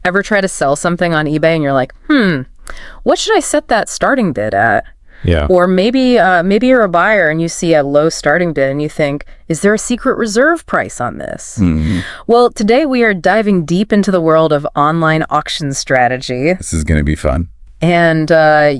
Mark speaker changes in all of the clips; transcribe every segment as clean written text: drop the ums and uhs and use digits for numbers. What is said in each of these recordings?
Speaker 1: Ever try to sell something on eBay and you're like, what should I set that starting bid at?
Speaker 2: Yeah.
Speaker 1: Or maybe you're a buyer and you see a low starting bid and you think, is there a secret reserve price on this? Well, today we are diving deep into the world of online auction strategy.
Speaker 2: This is going to be fun.
Speaker 1: And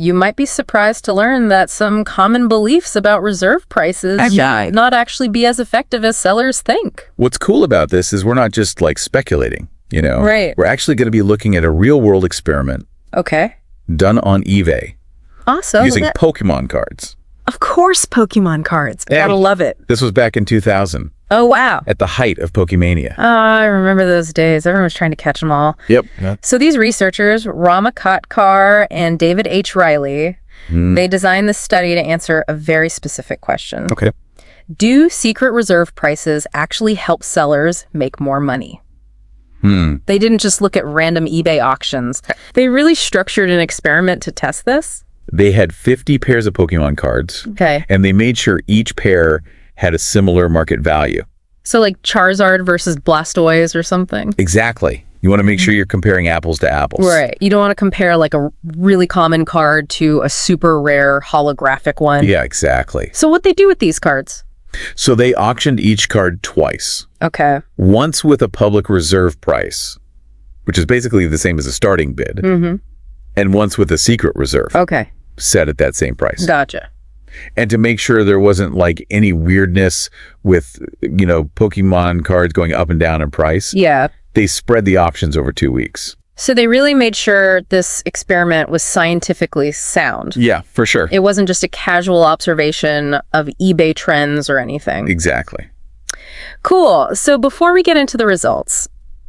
Speaker 1: you might be surprised to learn that some common beliefs about reserve prices might not actually be as effective as sellers think.
Speaker 2: What's cool about this is we're not just like speculating, you know?
Speaker 1: Right.
Speaker 2: We're actually going to be looking at a real world experiment
Speaker 1: Okay.
Speaker 2: done on eBay
Speaker 1: Awesome.
Speaker 2: using Pokemon cards.
Speaker 1: Of course, Pokemon cards.
Speaker 2: Yeah.
Speaker 1: Gotta love it.
Speaker 2: This was back in 2000
Speaker 1: Oh, wow.
Speaker 2: at the height of Pokemania.
Speaker 1: I remember those days. Everyone was trying to catch them all.
Speaker 2: Yep.
Speaker 1: So these researchers, Katkar and David H. Reiley, they designed this study to answer a very specific question.
Speaker 2: Okay.
Speaker 1: Do secret reserve prices actually help sellers make more money? They didn't just look at random eBay auctions. They really structured an experiment to test this.
Speaker 2: They had 50 pairs of Pokemon cards.
Speaker 1: Okay.
Speaker 2: And they made sure each pair had a similar market value.
Speaker 1: So like Charizard versus Blastoise or something?
Speaker 2: Exactly. You want to make sure you're comparing apples to apples.
Speaker 1: Right. You don't want to compare like a really common card to a super rare holographic one.
Speaker 2: Yeah, exactly.
Speaker 1: So what'd they do with these cards?
Speaker 2: So they auctioned each card twice.
Speaker 1: Okay.
Speaker 2: Once with a public reserve price, which is basically the same as a starting bid, and once with a secret reserve
Speaker 1: Okay.
Speaker 2: set at that same price.
Speaker 1: Gotcha.
Speaker 2: And to make sure there wasn't like any weirdness with, you know, Pokemon cards going up and down in price,
Speaker 1: Yeah.
Speaker 2: they spread the options over 2 weeks.
Speaker 1: So they really made sure this experiment was scientifically sound.
Speaker 2: Yeah, for sure.
Speaker 1: It wasn't just a casual observation of eBay trends or anything.
Speaker 2: Exactly.
Speaker 1: Cool. So before we get into the results,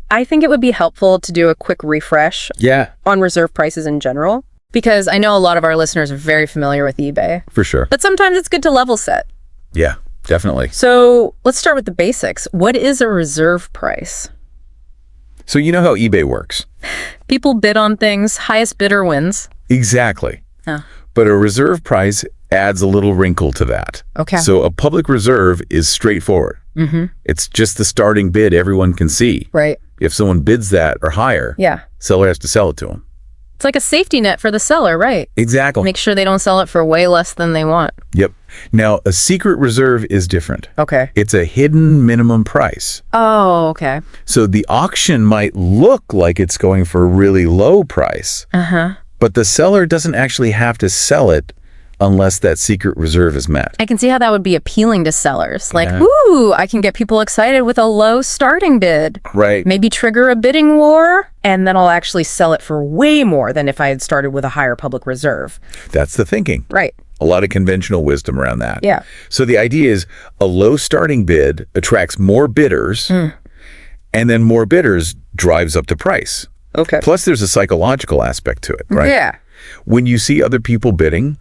Speaker 1: I think it would be helpful to do a quick refresh
Speaker 2: Yeah,
Speaker 1: on reserve prices in general, because I know a lot of our listeners are very familiar with eBay,
Speaker 2: for sure.
Speaker 1: but sometimes it's good to level set.
Speaker 2: Yeah, definitely.
Speaker 1: So let's start with the basics. What is a reserve price?
Speaker 2: So you know how eBay works.
Speaker 1: People bid on things, highest bidder wins.
Speaker 2: Exactly.
Speaker 1: Oh.
Speaker 2: But a reserve price adds a little wrinkle to that.
Speaker 1: Okay.
Speaker 2: So a public reserve is straightforward. It's just the starting bid everyone can see.
Speaker 1: Right.
Speaker 2: If someone bids that or higher,
Speaker 1: Yeah.
Speaker 2: seller has to sell it to them.
Speaker 1: It's like a safety net for the seller, right?
Speaker 2: Exactly.
Speaker 1: Make sure they don't sell it for way less than they want.
Speaker 2: Yep. Now, a secret reserve is different.
Speaker 1: Okay.
Speaker 2: It's a hidden minimum price.
Speaker 1: Oh, okay.
Speaker 2: So the auction might look like it's going for a really low price, but the seller doesn't actually have to sell it unless that secret reserve is met.
Speaker 1: I can see how that would be appealing to sellers. Like,
Speaker 2: Yeah.
Speaker 1: ooh, I can get people excited with a low starting bid.
Speaker 2: Right.
Speaker 1: Maybe trigger a bidding war, and then I'll actually sell it for way more than if I had started with a higher public reserve.
Speaker 2: That's the thinking.
Speaker 1: Right.
Speaker 2: A lot of conventional wisdom around that.
Speaker 1: Yeah.
Speaker 2: So the idea is a low starting bid attracts more bidders, and then more bidders drives up the price.
Speaker 1: Okay.
Speaker 2: Plus, there's a psychological aspect to it, right?
Speaker 1: Yeah.
Speaker 2: When you see other people bidding,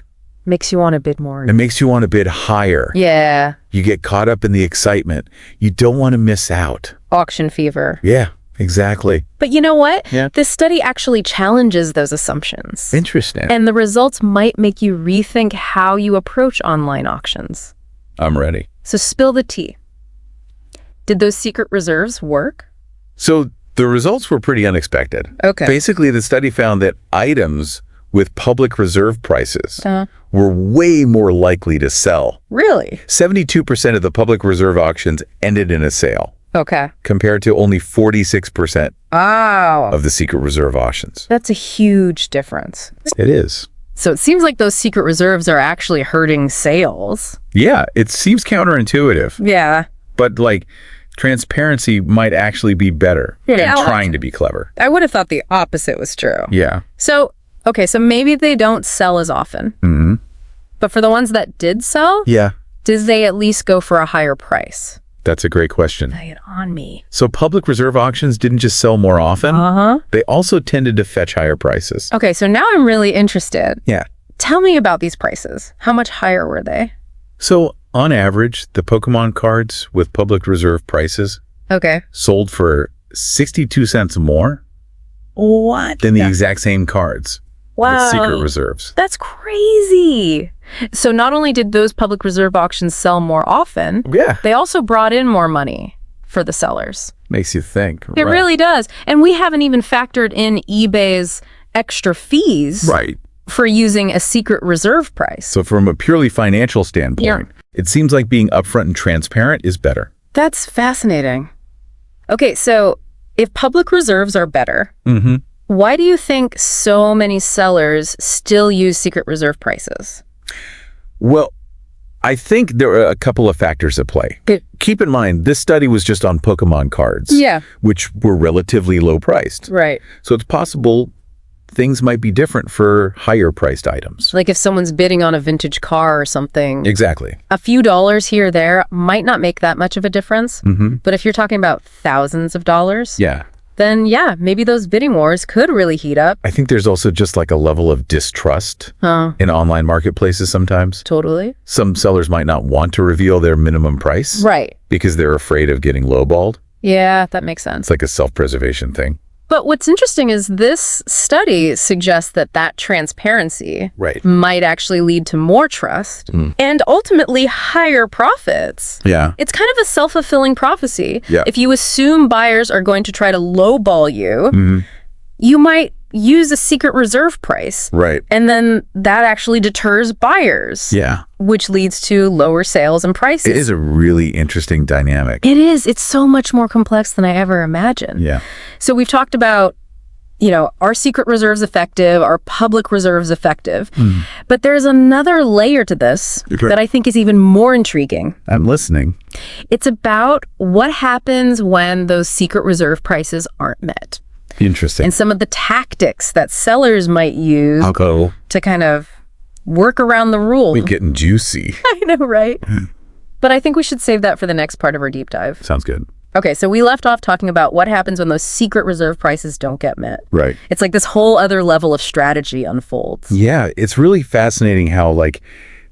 Speaker 1: Makes you want to bid more.
Speaker 2: it makes you want to bid higher.
Speaker 1: Yeah.
Speaker 2: You get caught up in the excitement. You don't want to miss out.
Speaker 1: Auction fever.
Speaker 2: Yeah, exactly.
Speaker 1: But you know what?
Speaker 2: Yeah.
Speaker 1: This study actually challenges those assumptions.
Speaker 2: Interesting.
Speaker 1: And the results might make you rethink how you approach online auctions.
Speaker 2: I'm ready.
Speaker 1: So spill the tea. Did those secret reserves work?
Speaker 2: So the results were pretty unexpected.
Speaker 1: Okay.
Speaker 2: Basically, the study found that items with public reserve prices were way more likely to sell.
Speaker 1: Really?
Speaker 2: 72% of the public reserve auctions ended in a sale,
Speaker 1: Okay.
Speaker 2: compared to only 46%
Speaker 1: Wow.
Speaker 2: of the secret reserve auctions.
Speaker 1: That's a huge difference.
Speaker 2: It is.
Speaker 1: So it seems like those secret reserves are actually hurting sales.
Speaker 2: Yeah, it seems counterintuitive,
Speaker 1: Yeah.
Speaker 2: but like transparency might actually be better than
Speaker 1: Yeah.
Speaker 2: trying to be clever.
Speaker 1: I would have thought the opposite was true.
Speaker 2: Yeah.
Speaker 1: So, okay, so maybe they don't sell as often. But for the ones that did sell,
Speaker 2: Yeah,
Speaker 1: did they at least go for a higher price?
Speaker 2: that's a great question.
Speaker 1: Lay it on me.
Speaker 2: So public reserve auctions didn't just sell more often,
Speaker 1: Uh-huh.
Speaker 2: they also tended to fetch higher prices.
Speaker 1: Okay, so now I'm really interested.
Speaker 2: Yeah.
Speaker 1: Tell me about these prices. How much higher were they?
Speaker 2: So on average, the Pokemon cards with public reserve prices
Speaker 1: Okay.
Speaker 2: sold for 62 cents more
Speaker 1: What?
Speaker 2: than the exact same cards with secret
Speaker 1: Wow.
Speaker 2: reserves.
Speaker 1: That's crazy. So not only did those public reserve auctions sell more often,
Speaker 2: Yeah.
Speaker 1: they also brought in more money. for the sellers.
Speaker 2: Makes you think.
Speaker 1: It really does. And we haven't even factored in eBay's extra fees for using a secret reserve price.
Speaker 2: So from a purely financial standpoint, it seems like being upfront and transparent is better.
Speaker 1: That's fascinating. Okay, so if public reserves are better, why do you think so many sellers still use secret reserve prices?
Speaker 2: Well, I think there are a couple of factors at play. Keep in mind, this study was just on Pokémon cards, which were relatively low priced.
Speaker 1: Right.
Speaker 2: So it's possible things might be different for higher priced items.
Speaker 1: Like if someone's bidding on a vintage car or something.
Speaker 2: Exactly.
Speaker 1: A few dollars here or there might not make that much of a difference. But if you're talking about thousands of dollars, then maybe those bidding wars could really heat up.
Speaker 2: I think there's also just like a level of distrust in online marketplaces sometimes.
Speaker 1: Totally.
Speaker 2: Some sellers might not want to reveal their minimum price.
Speaker 1: Right.
Speaker 2: Because they're afraid of getting lowballed.
Speaker 1: Yeah, that makes sense.
Speaker 2: It's like a self-preservation thing.
Speaker 1: But what's interesting is this study suggests that transparency might actually lead to more trust and ultimately higher profits.
Speaker 2: Yeah.
Speaker 1: It's kind of a self-fulfilling prophecy.
Speaker 2: Yeah.
Speaker 1: If you assume buyers are going to try to lowball you, you might use a secret reserve price.
Speaker 2: Right.
Speaker 1: And then that actually deters buyers.
Speaker 2: Yeah.
Speaker 1: Which leads to lower sales and prices.
Speaker 2: It is a really interesting dynamic.
Speaker 1: It is. It's so much more complex than I ever imagined.
Speaker 2: Yeah.
Speaker 1: So we've talked about, are secret reserves effective? Are public reserves effective? But there's another layer to this that I think is even more intriguing.
Speaker 2: I'm listening.
Speaker 1: It's about what happens when those secret reserve prices aren't met.
Speaker 2: Interesting.
Speaker 1: And some of the tactics that sellers might use to kind of work around the rule.
Speaker 2: We're getting juicy.
Speaker 1: I know, right? But I think we should save that for the next part of our deep dive.
Speaker 2: Sounds good.
Speaker 1: Okay, so we left off talking about what happens when those secret reserve prices don't get met.
Speaker 2: Right.
Speaker 1: It's like this whole other level of strategy unfolds.
Speaker 2: Yeah, it's really fascinating how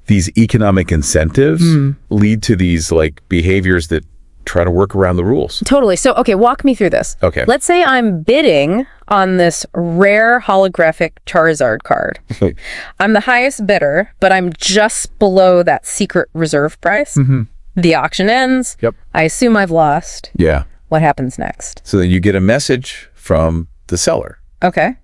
Speaker 2: these economic incentives lead to these behaviors that try to work around the rules.
Speaker 1: Totally. So, okay, walk me through this.
Speaker 2: Okay.
Speaker 1: Let's say I'm bidding on this rare holographic Charizard card. I'm the highest bidder, but I'm just below that secret reserve price. The auction ends.
Speaker 2: Yep.
Speaker 1: I assume I've lost.
Speaker 2: Yeah.
Speaker 1: What happens next?
Speaker 2: So then you get a message from the seller.
Speaker 1: Okay.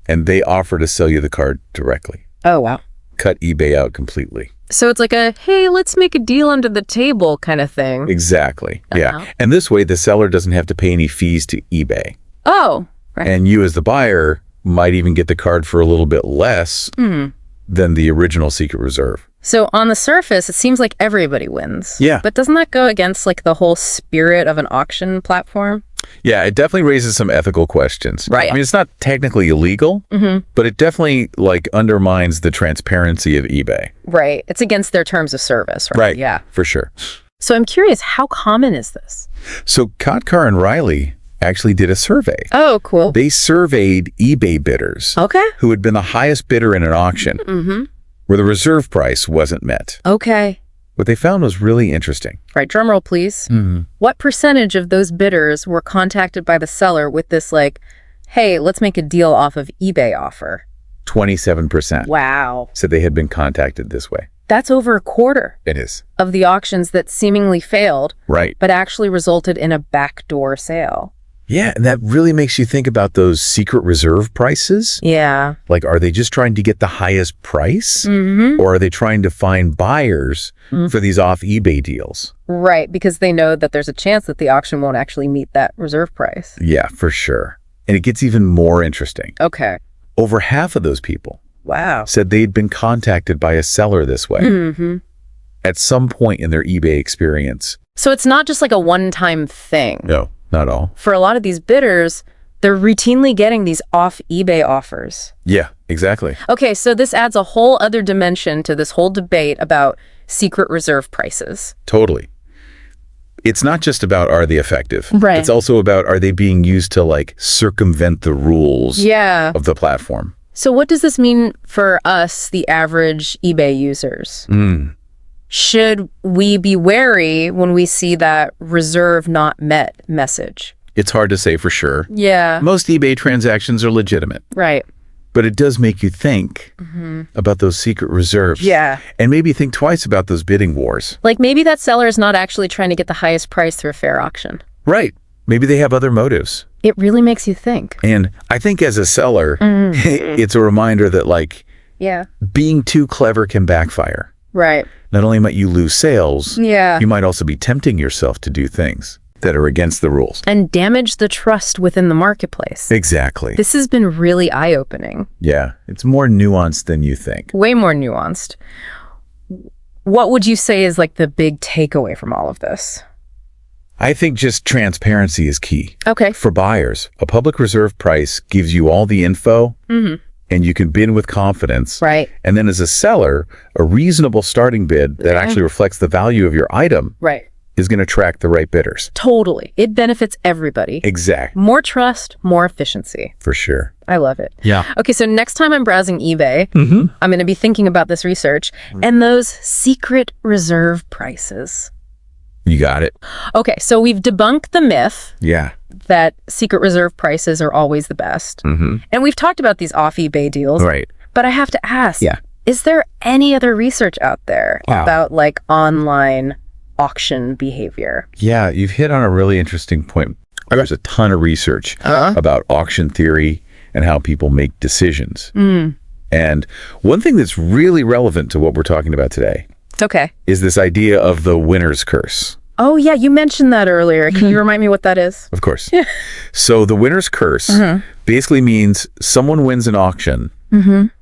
Speaker 2: And they offer to sell you the card directly.
Speaker 1: Oh, wow.
Speaker 2: Cut eBay out completely.
Speaker 1: So it's like a, hey, let's make a deal under the table kind of thing.
Speaker 2: Exactly. Yeah. And this way, the seller doesn't have to pay any fees to eBay.
Speaker 1: Oh, right.
Speaker 2: And you as the buyer might even get the card for a little bit less than the original secret reserve.
Speaker 1: So on the surface, it seems like everybody wins.
Speaker 2: Yeah.
Speaker 1: But doesn't that go against the whole spirit of an auction platform?
Speaker 2: Yeah, it definitely raises some ethical questions.
Speaker 1: Right.
Speaker 2: I mean, it's not technically illegal, but it definitely undermines the transparency of eBay.
Speaker 1: Right. It's against their terms of service, right?
Speaker 2: Right.
Speaker 1: Yeah.
Speaker 2: For sure.
Speaker 1: So I'm curious, how common is this?
Speaker 2: So Katkar and Reiley actually did a survey.
Speaker 1: Oh, cool.
Speaker 2: They surveyed eBay bidders who had been the highest bidder in an auction where the reserve price wasn't met.
Speaker 1: Okay.
Speaker 2: What they found was really interesting.
Speaker 1: Right, drum roll, please. What percentage of those bidders were contacted by the seller with this hey, let's make a deal off of eBay offer?
Speaker 2: 27%.
Speaker 1: Wow.
Speaker 2: Said they had been contacted this way.
Speaker 1: That's over a quarter.
Speaker 2: It is.
Speaker 1: Of the auctions that seemingly failed.
Speaker 2: Right.
Speaker 1: But actually resulted in a backdoor sale.
Speaker 2: Yeah, and that really makes you think about those secret reserve prices.
Speaker 1: Yeah.
Speaker 2: Are they just trying to get the highest price? Or are they trying to find buyers for these off eBay deals?
Speaker 1: Right, because they know that there's a chance that the auction won't actually meet that reserve price.
Speaker 2: Yeah, for sure. And it gets even more interesting.
Speaker 1: Okay.
Speaker 2: Over half of those people said they'd been contacted by a seller this way at some point in their eBay experience.
Speaker 1: So it's not just a one-time thing.
Speaker 2: No. Not all.
Speaker 1: For a lot of these bidders, they're routinely getting these off eBay offers.
Speaker 2: Yeah, exactly.
Speaker 1: Okay, so this adds a whole other dimension to this whole debate about secret reserve prices.
Speaker 2: Totally. It's not just about are they effective.
Speaker 1: Right.
Speaker 2: It's also about are they being used to circumvent the rules of the platform.
Speaker 1: So what does this mean for us, the average eBay users? Should we be wary when we see that reserve not met message?
Speaker 2: It's hard to say for sure.
Speaker 1: Yeah.
Speaker 2: Most eBay transactions are legitimate.
Speaker 1: Right.
Speaker 2: But it does make you think about those secret reserves.
Speaker 1: Yeah.
Speaker 2: And maybe think twice about those bidding wars.
Speaker 1: Maybe that seller is not actually trying to get the highest price through a fair auction.
Speaker 2: Right. Maybe they have other motives.
Speaker 1: It really makes you think.
Speaker 2: And I think as a seller, it's a reminder that, like, being too clever can backfire.
Speaker 1: Right.
Speaker 2: Not only might you lose sales, you might also be tempting yourself to do things that are against the rules.
Speaker 1: And damage the trust within the marketplace.
Speaker 2: Exactly.
Speaker 1: This has been really eye-opening.
Speaker 2: Yeah, it's more nuanced than you think.
Speaker 1: Way more nuanced. What would you say is like the big takeaway from all of this?
Speaker 2: I think just transparency is key.
Speaker 1: Okay.
Speaker 2: For buyers, a public reserve price gives you all the info, and you can bid with confidence.
Speaker 1: Right.
Speaker 2: And then as a seller, a reasonable starting bid that actually reflects the value of your item is going to attract the right bidders.
Speaker 1: Totally. It benefits everybody.
Speaker 2: Exactly.
Speaker 1: More trust, more efficiency.
Speaker 2: For sure.
Speaker 1: I love it.
Speaker 2: Yeah.
Speaker 1: Okay, so next time I'm browsing eBay, I'm going to be thinking about this research and those secret reserve prices.
Speaker 2: You got it.
Speaker 1: Okay, so we've debunked the myth that secret reserve prices are always the best. And we've talked about these off eBay deals.
Speaker 2: Right.
Speaker 1: But I have to ask, is there any other research out there about like online auction behavior?
Speaker 2: Yeah, you've hit on a really interesting point. There's a ton of research about auction theory and how people make decisions. And one thing that's really relevant to what we're talking about today is this idea of the winner's curse.
Speaker 1: Oh, yeah, you mentioned that earlier. Can you remind me what that is?
Speaker 2: Of course. So the winner's curse basically means someone wins an auction,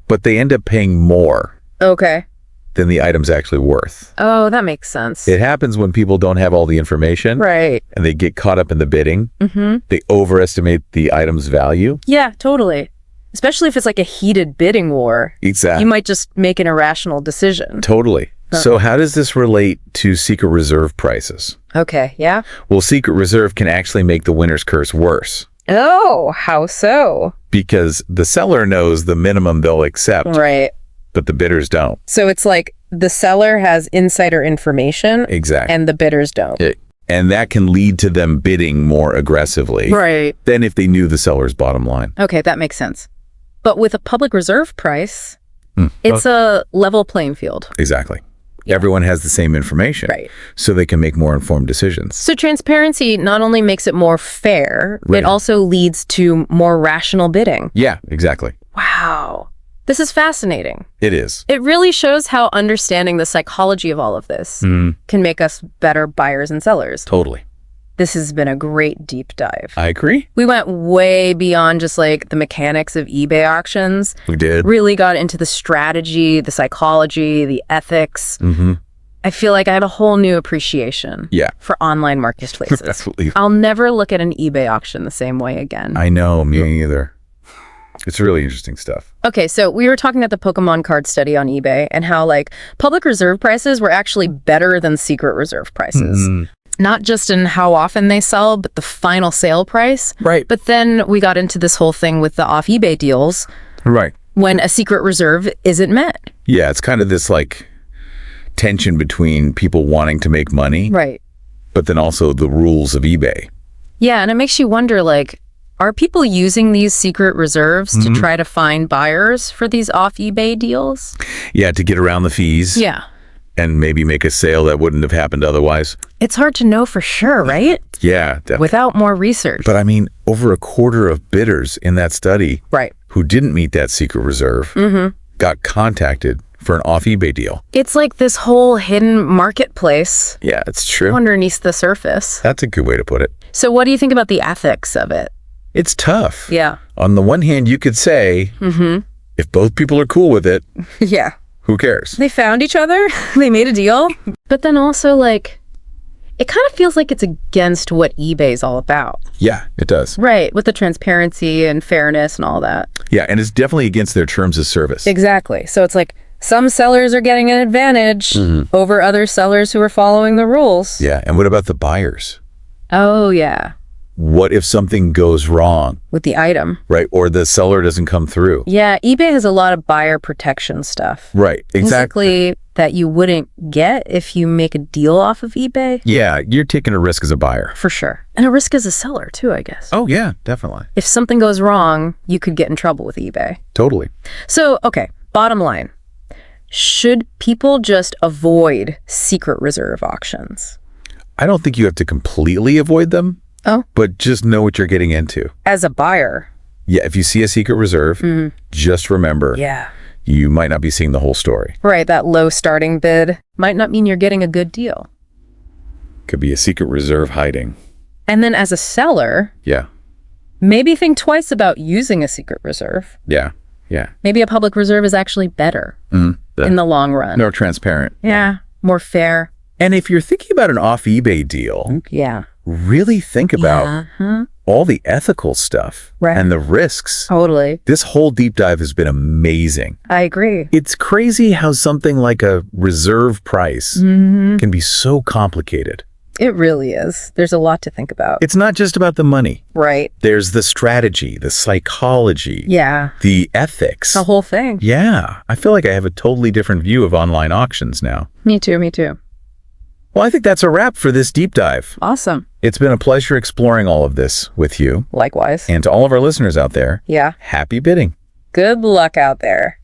Speaker 2: but they end up paying more than the item's actually worth.
Speaker 1: Oh, that makes sense.
Speaker 2: It happens when people don't have all the information.
Speaker 1: Right.
Speaker 2: And they get caught up in the bidding. They overestimate the item's value.
Speaker 1: Yeah, totally. Especially if it's like a heated bidding war.
Speaker 2: Exactly.
Speaker 1: You might just make an irrational decision.
Speaker 2: Totally. So how does this relate to secret reserve prices?
Speaker 1: Okay, yeah.
Speaker 2: Well, secret reserve can actually make the winner's curse worse.
Speaker 1: Oh, how so?
Speaker 2: Because the seller knows the minimum they'll accept.
Speaker 1: Right.
Speaker 2: But the bidders don't.
Speaker 1: So it's like the seller has insider information.
Speaker 2: Exactly.
Speaker 1: And the bidders don't.
Speaker 2: And that can lead to them bidding more aggressively.
Speaker 1: Right.
Speaker 2: Than if they knew the seller's bottom line.
Speaker 1: Okay, that makes sense. But with a public reserve price, it's a level playing field.
Speaker 2: Exactly. Everyone has the same information.
Speaker 1: Right.
Speaker 2: So they can make more informed decisions.
Speaker 1: So transparency not only makes it more fair, it also leads to more rational bidding.
Speaker 2: Yeah, exactly.
Speaker 1: Wow. This is fascinating.
Speaker 2: It is.
Speaker 1: It really shows how understanding the psychology of all of this can make us better buyers and sellers.
Speaker 2: Totally.
Speaker 1: This has been a great deep dive.
Speaker 2: I agree.
Speaker 1: We went way beyond just like the mechanics of eBay auctions.
Speaker 2: We did.
Speaker 1: Really got into the strategy, the psychology, the ethics. I feel like I have a whole new appreciation for online marketplaces.
Speaker 2: Absolutely.
Speaker 1: I'll never look at an eBay auction the same way again.
Speaker 2: I know, me either. It's really interesting stuff.
Speaker 1: Okay, so we were talking about the Pokémon card study on eBay and how like public reserve prices were actually better than secret reserve prices. Not just in how often they sell, but the final sale price.
Speaker 2: Right.
Speaker 1: But then we got into this whole thing with the off eBay deals.
Speaker 2: Right.
Speaker 1: When a secret reserve isn't met.
Speaker 2: Yeah, it's kind of this like tension between people wanting to make money.
Speaker 1: Right.
Speaker 2: But then also the rules of eBay.
Speaker 1: Yeah, and it makes you wonder, like, are people using these secret reserves to try to find buyers for these off eBay deals?
Speaker 2: Yeah, to get around the fees.
Speaker 1: Yeah.
Speaker 2: And maybe make a sale that wouldn't have happened otherwise.
Speaker 1: It's hard to know for sure, right?
Speaker 2: Yeah, definitely.
Speaker 1: Without more research.
Speaker 2: But I mean, over a quarter of bidders in that study who didn't meet that secret reserve got contacted for an off eBay deal.
Speaker 1: It's like this whole hidden marketplace.
Speaker 2: Yeah, it's true.
Speaker 1: Underneath the surface.
Speaker 2: That's a good way to put it.
Speaker 1: So what do you think about the ethics of it?
Speaker 2: It's tough.
Speaker 1: Yeah.
Speaker 2: On the one hand, you could say, if both people are cool with it, who cares?
Speaker 1: They found each other. They made a deal. But then also, like, it kind of feels like it's against what eBay's all about.
Speaker 2: Yeah, it does.
Speaker 1: Right, with the transparency and fairness and all that.
Speaker 2: Yeah, and it's definitely against their terms of service.
Speaker 1: Exactly. So it's like some sellers are getting an advantage over other sellers who are following the rules.
Speaker 2: Yeah, and what about the buyers?
Speaker 1: Oh, yeah.
Speaker 2: What if something goes wrong?
Speaker 1: With the item.
Speaker 2: Right, or the seller doesn't come through.
Speaker 1: Yeah, eBay has a lot of buyer protection stuff.
Speaker 2: Right, exactly.
Speaker 1: Basically, that you wouldn't get if you make a deal off of eBay.
Speaker 2: Yeah, you're taking a risk as a buyer.
Speaker 1: For sure. And a risk as a seller, too, I guess.
Speaker 2: Oh, yeah, definitely.
Speaker 1: If something goes wrong, you could get in trouble with eBay.
Speaker 2: Totally.
Speaker 1: So, okay, bottom line. Should people just avoid secret reserve auctions?
Speaker 2: I don't think you have to completely avoid them.
Speaker 1: Oh.
Speaker 2: But just know what you're getting into.
Speaker 1: As a buyer.
Speaker 2: Yeah, if you see a secret reserve, just remember, you might not be seeing the whole story.
Speaker 1: Right, that low starting bid might not mean you're getting a good deal.
Speaker 2: Could be a secret reserve hiding.
Speaker 1: And then as a seller, maybe think twice about using a secret reserve.
Speaker 2: Yeah.
Speaker 1: Maybe a public reserve is actually better in the long run.
Speaker 2: More transparent.
Speaker 1: Yeah, more fair.
Speaker 2: And if you're thinking about an off eBay deal, really think about all the ethical stuff and the risks.
Speaker 1: Totally.
Speaker 2: This whole deep dive has been amazing.
Speaker 1: I agree.
Speaker 2: It's crazy how something like a reserve price can be so complicated.
Speaker 1: It really is. There's a lot to think about.
Speaker 2: It's not just about the money.
Speaker 1: Right.
Speaker 2: There's the strategy, the psychology, the ethics.
Speaker 1: The whole thing.
Speaker 2: Yeah. I feel like I have a totally different view of online auctions now.
Speaker 1: Me too.
Speaker 2: Well, I think that's a wrap for this deep dive.
Speaker 1: Awesome.
Speaker 2: It's been a pleasure exploring all of this with you.
Speaker 1: Likewise.
Speaker 2: And to all of our listeners out there, happy bidding.
Speaker 1: Good luck out there.